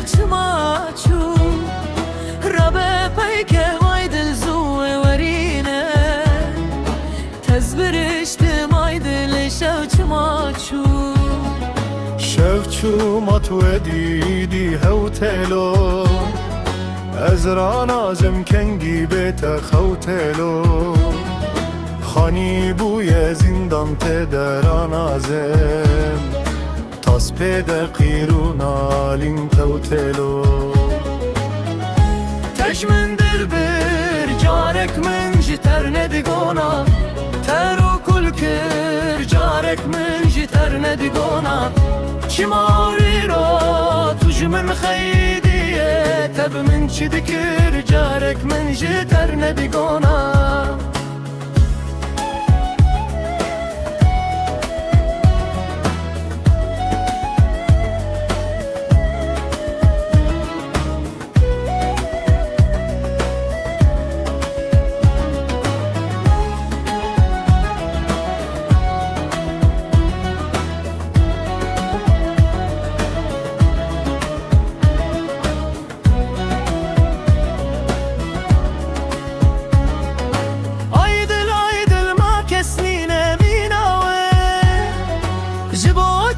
چماچو ربه پیکه وای دل زوه ورینه تزبرشت مای دل شو چماچو شوچو ما تو دیدی هوتلو از را نازم کنگی بیت خوتلو خانی بوی زندان تدرا نازم تاس پید قیرون آلین توتلو تجمن دل بر جارک من جتر ندگونا ترو کل کر جارک من جتر ندگونا چماری را توج من خیدیه تب من چی دکر جارک من جتر ندگونا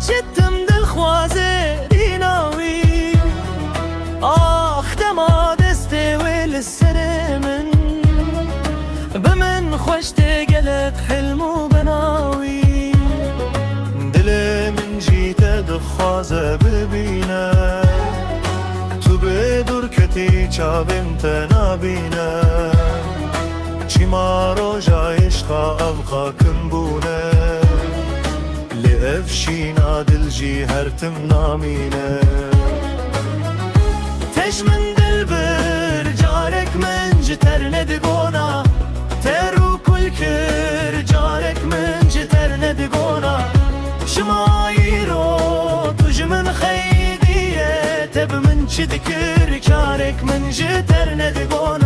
چتم دل خوازه دیناوی آخ دما دسته ویل سر من بمن خوشته گلک حلمو بناوی دل من جیت دخوازه ببینه تو بدور کتی چاوم تنابینه چی ما رو جایشقا ابقا کن بونه افشینا دل جی هرتم نامینه تش من دل بر جارک من جتر ندگونا ترو کل کر جارک من جتر ندگونا شمایی رو توج من خیدیه تب من چی دکر جارک من جتر ندگونا